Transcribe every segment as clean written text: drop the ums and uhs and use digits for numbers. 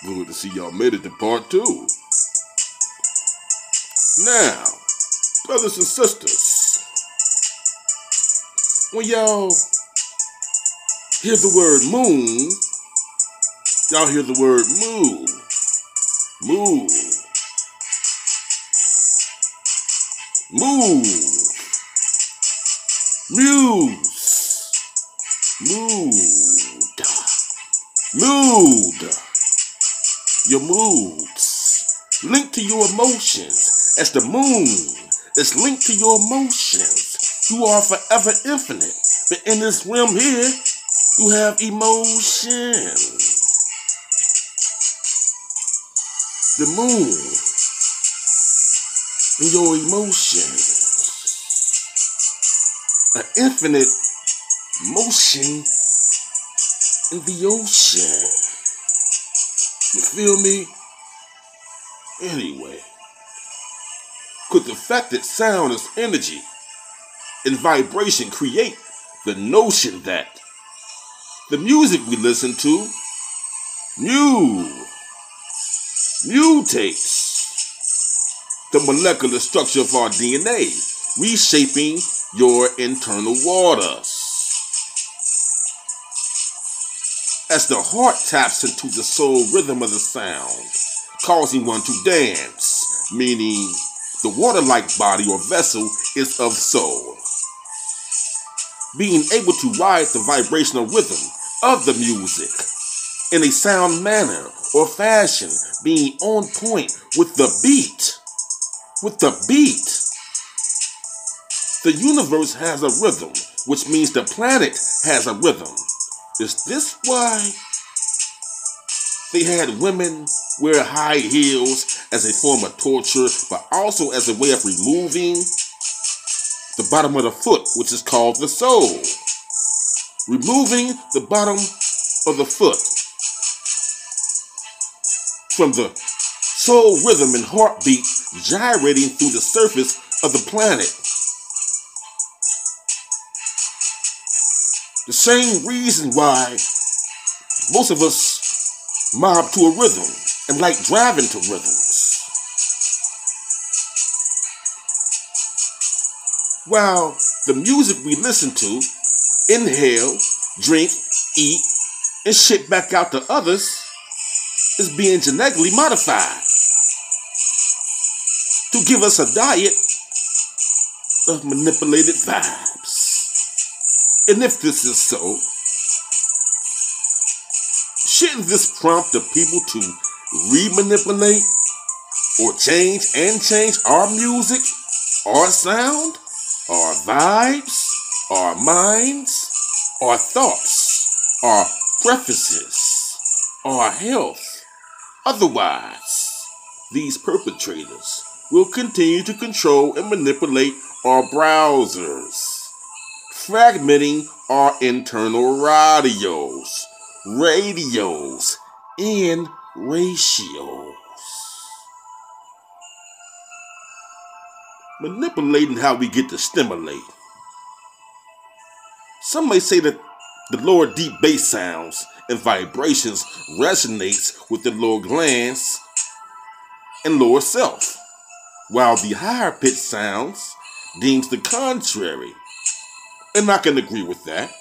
Good to see y'all made it to part 2. Now, brothers and sisters, when y'all hear the word moon, y'all hear the word moo. Moo. Move. Muse. Mood. Mood. Your moods. Linked to your emotions. As the moon is linked to your emotions. You are forever infinite. But in this realm here, you have emotion. The moon and your emotions. An infinite motion in the ocean. You feel me? Anyway, could the fact that sound is energy and vibration create the notion that the music we listen to mutates the molecular structure of our DNA, reshaping your internal waters. As the heart taps into the soul rhythm of the sound, causing one to dance, meaning the water-like body or vessel is of soul. Being able to ride the vibrational rhythm of the music in a sound manner or fashion, being on point with the beat. With the beat. The universe has a rhythm, which means the planet has a rhythm. Is this why they had women wear high heels as a form of torture, but also as a way of removing the bottom of the foot, which is called the sole? Removing the bottom of the foot from the soul rhythm and heartbeat gyrating through the surface of the planet. The same reason why most of us mob to a rhythm and like driving to rhythms. While the music we listen to, inhale, drink, eat, and shit back out to others is being genetically modified to give us a diet of manipulated vibes. And if this is so, shouldn't this prompt the people to remanipulate or change our music, our sound, our vibes, our minds, our thoughts, our preferences, our health? Otherwise, these perpetrators will continue to control and manipulate our browsers, fragmenting our internal radios, and ratios. Manipulating how we get to stimulate. Some may say that the lower deep bass sounds and vibrations resonates with the lower glands and lower self, while the higher pitched sounds deems the contrary. And I can agree with that,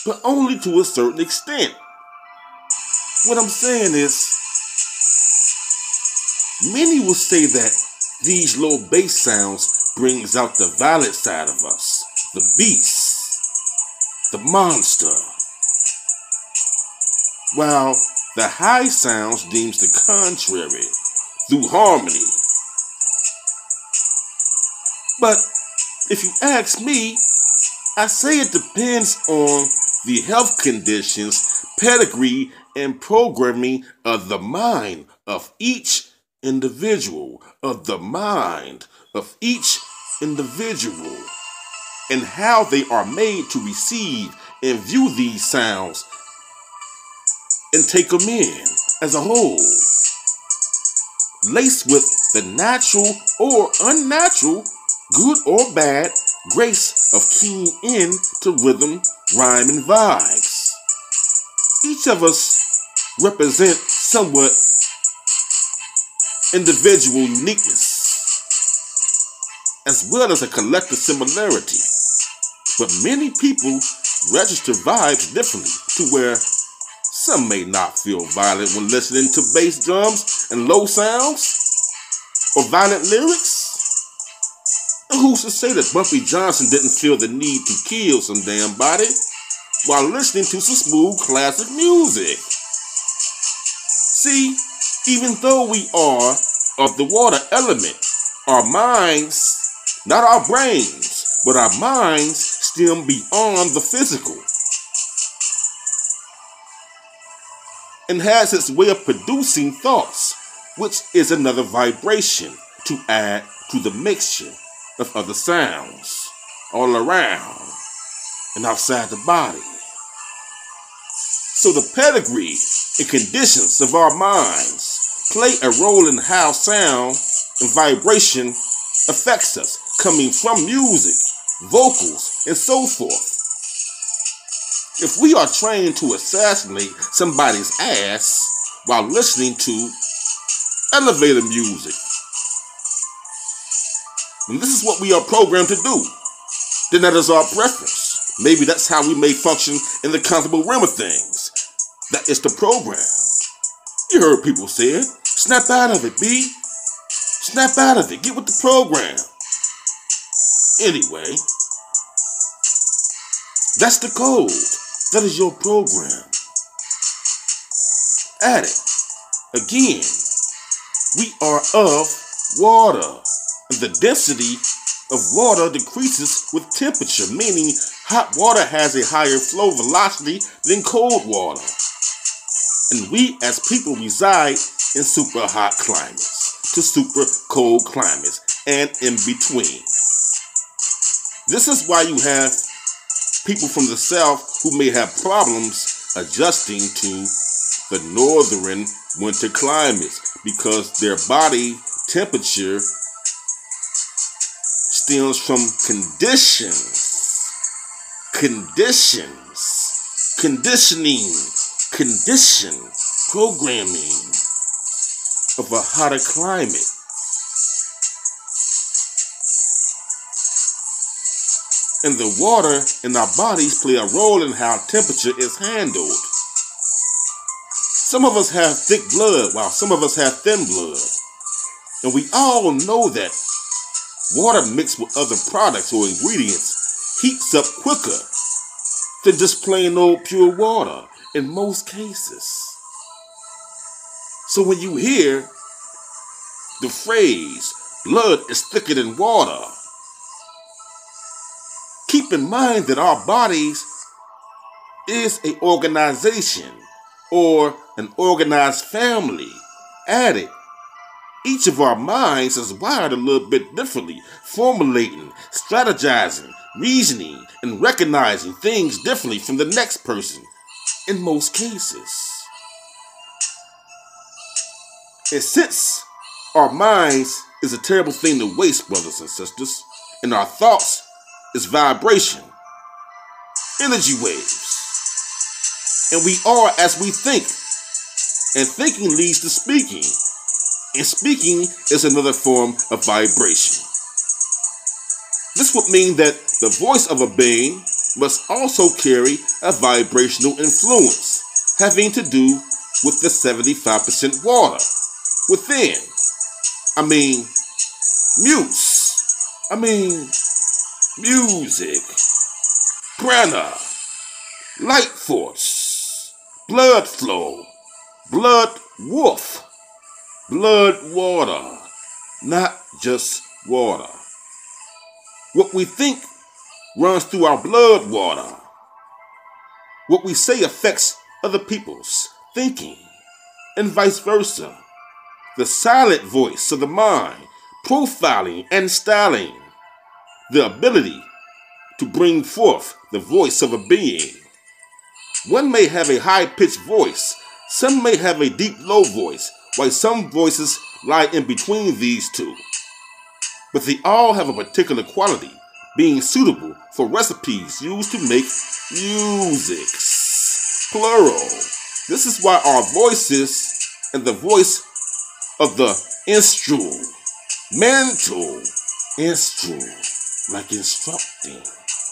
but only to a certain extent. What I'm saying is, many will say that these low bass sounds brings out the violent side of us, the beast, the monster, while the high sounds deems the contrary through harmony. But if you ask me, I say it depends on the health conditions, pedigree, and programming of the mind of each individual, and how they are made to receive and view these sounds and take them in as a whole, laced with the natural or unnatural, good or bad, grace of keying in to rhythm, rhyme, and vibes. Each of us represent somewhat individual uniqueness, as well as a collective similarity. But many people register vibes differently, to where some may not feel violent when listening to bass drums and low sounds or violent lyrics. And who's to say that Bumpy Johnson didn't feel the need to kill some damn body while listening to some smooth classic music? See, even though we are of the water element, our minds, not our brains, but our minds stem beyond the physical and has its way of producing thoughts, which is another vibration to add to the mixture of other sounds all around and outside the body. So the pedigree and conditions of our minds play a role in how sound and vibration affects us, coming from music, vocals, and so forth. If we are trained to assassinate somebody's ass while listening to elevator music, and this is what we are programmed to do, then that is our preference. Maybe that's how we may function in the comfortable realm of things. That is the program. You heard people say it. Snap out of it, B. Snap out of it. Get with the program. Anyway, that's the code. That is your program. Add it. Again, we are of water. And the density of water decreases with temperature, meaning hot water has a higher flow velocity than cold water. And we as people reside in super hot climates to super cold climates and in between. This is why you have people from the South who may have problems adjusting to the northern winter climates, because their body temperature stems from programming of a hotter climate. And the water in our bodies play a role in how temperature is handled. Some of us have thick blood, while some of us have thin blood. And we all know that water mixed with other products or ingredients heats up quicker than just plain old pure water in most cases. So when you hear the phrase, blood is thicker than water, keep in mind that our bodies is an organization or an organized family. Add it. Each of our minds is wired a little bit differently, formulating, strategizing, reasoning, and recognizing things differently from the next person in most cases. And since our minds is a terrible thing to waste, brothers and sisters, and our thoughts is vibration, energy waves, and we are as we think, and thinking leads to speaking. And speaking is another form of vibration. This would mean that the voice of a being must also carry a vibrational influence, having to do with the 75% water within. Music, prana, light force, blood flow, blood wolf, blood water, not just water. What we think runs through our blood water. What we say affects other people's thinking, and vice versa. The silent voice of the mind, profiling and styling, the ability to bring forth the voice of a being. One may have a high-pitched voice, some may have a deep low voice, while some voices lie in between these two. But they all have a particular quality, being suitable for recipes used to make music. Plural. This is why our voices and the voice of the instrumental, like instructing.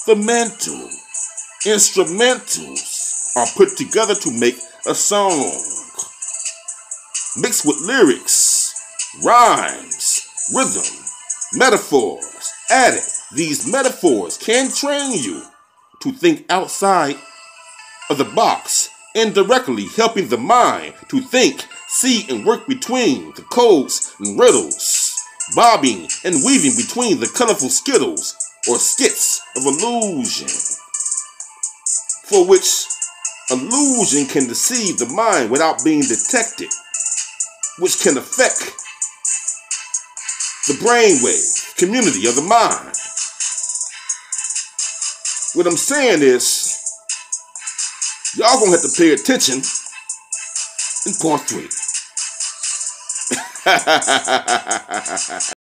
The mental instrumentals are put together to make a song, mixed with lyrics, rhymes, rhythm, metaphors added. These metaphors can train you to think outside of the box, indirectly helping the mind to think, see, and work between the codes and riddles, bobbing and weaving between the colorful skittles or skits of illusion, for which illusion can deceive the mind without being detected, which can affect the brainwave community of the mind. What I'm saying is, y'all gonna have to pay attention in part 3.